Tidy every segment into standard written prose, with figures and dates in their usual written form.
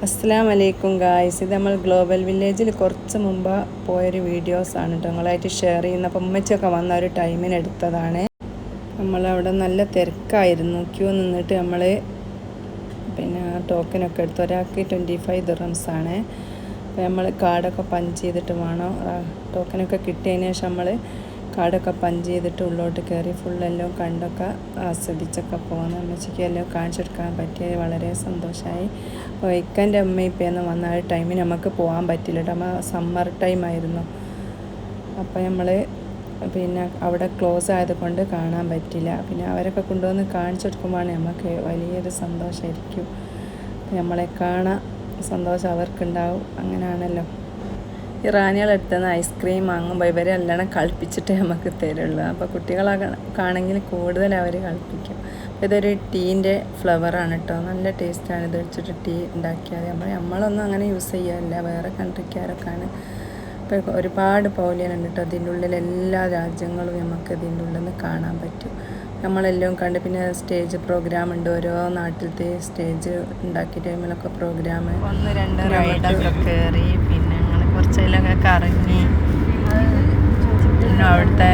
അസ്സലാമു അലൈക്കും ഗായ്സ്. ഇത് നമ്മൾ ഗ്ലോബൽ വില്ലേജിൽ കുറച്ച് മുമ്പ് പോയൊരു വീഡിയോസാണ് കേട്ടോ നിങ്ങളായിട്ട് ഷെയർ ചെയ്യുന്ന. അപ്പം ഉമ്മച്ചൊക്കെ വന്ന ഒരു ടൈമിന് എടുത്തതാണ്. നമ്മളവിടെ നല്ല തിരക്കായിരുന്നു. ക്യൂ നിന്നിട്ട് നമ്മൾ ടോക്കനൊക്കെ എടുത്തു. ഒരാൾക്ക് 25 ദിർഹംസാണ്. അപ്പോൾ നമ്മൾ കാർഡൊക്കെ പഞ്ച് ചെയ്തിട്ട് വേണം. ടോക്കനൊക്കെ കിട്ടിയതിന് ശേഷം നമ്മൾ കാർഡൊക്കെ പഞ്ച് ചെയ്തിട്ട് ഉള്ളോട്ട് കയറി ഫുള്ളെല്ലാം കണ്ടൊക്കെ ആസ്വദിച്ചൊക്കെ പോകുന്നു. അമ്മച്ചിക്ക് എല്ലാം കാണിച്ചെടുക്കാൻ പറ്റിയത് വളരെ സന്തോഷമായി. അപ്പോൾ ഇക്കൻ്റെ അമ്മ ഇപ്പം വന്ന ആ ടൈമിന് നമുക്ക് പോകാൻ പറ്റില്ല കേട്ടോ. നമ്മൾ സമ്മർ ടൈമായിരുന്നു. അപ്പോൾ നമ്മൾ അവിടെ ക്ലോസ് ആയതുകൊണ്ട് കാണാൻ പറ്റില്ല. അവരൊക്കെ കൊണ്ടുവന്ന് കാണിച്ചെടുക്കുമ്പോഴാണ് നമുക്ക് വലിയൊരു സന്തോഷമായിരിക്കും. നമ്മളെ കാണാൻ സന്തോഷം അവർക്കുണ്ടാവും. അങ്ങനെയാണല്ലോ. ഇറാനികളെടുത്ത് നിന്ന് ഐസ്ക്രീം വാങ്ങുമ്പോൾ ഇവരെ എല്ലാം കളിപ്പിച്ചിട്ടേ നമുക്ക് തരുള്ളൂ. അപ്പോൾ കുട്ടികളാണെങ്കിൽ കൂടുതൽ അവർ കളിപ്പിക്കും. ഇതൊരു ടീൻ്റെ ഫ്ലവറാണ് കേട്ടോ. നല്ല ടേസ്റ്റാണ്. ഇത് വെച്ചിട്ട് ടീ ഉണ്ടാക്കിയാൽ നമ്മളൊന്നും അങ്ങനെ യൂസ് ചെയ്യാറില്ല. വേറെ കൺട്രിക്കാരൊക്കെയാണ്. അപ്പോൾ ഒരുപാട് പൗലിയനുണ്ട് കേട്ടോ. ഇതിൻ്റെ ഉള്ളിൽ എല്ലാ രാജ്യങ്ങളും നമുക്ക് ഇതിൻ്റെ ഉള്ളിൽ നിന്ന് കാണാൻ പറ്റും. നമ്മളെല്ലാം കണ്ട് സ്റ്റേജ് പ്രോഗ്രാം ഉണ്ട്. ഓരോ നാട്ടിലത്തെ സ്റ്റേജ് ഉണ്ടാക്കിയ ടൈമിലൊക്കെ പ്രോഗ്രാം 1-2 റൈഡൊക്കെ കയറി കുറച്ചതിലൊക്കെ കറങ്ങി. പിന്നെ അവിടുത്തെ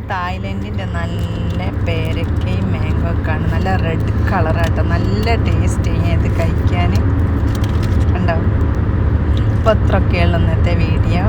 തായ്ലൻഡിൻ്റെ നല്ല പേരക്കയും മാംഗോ ഒക്കെ ആണ്. നല്ല റെഡ് കളറാട്ടോ. നല്ല ടേസ്റ്റ് ഇത് കഴിക്കാൻ. ഉണ്ടാവും. അപ്പോൾ അത്രയൊക്കെയുള്ള ഇന്നത്തെ വീഡിയോ.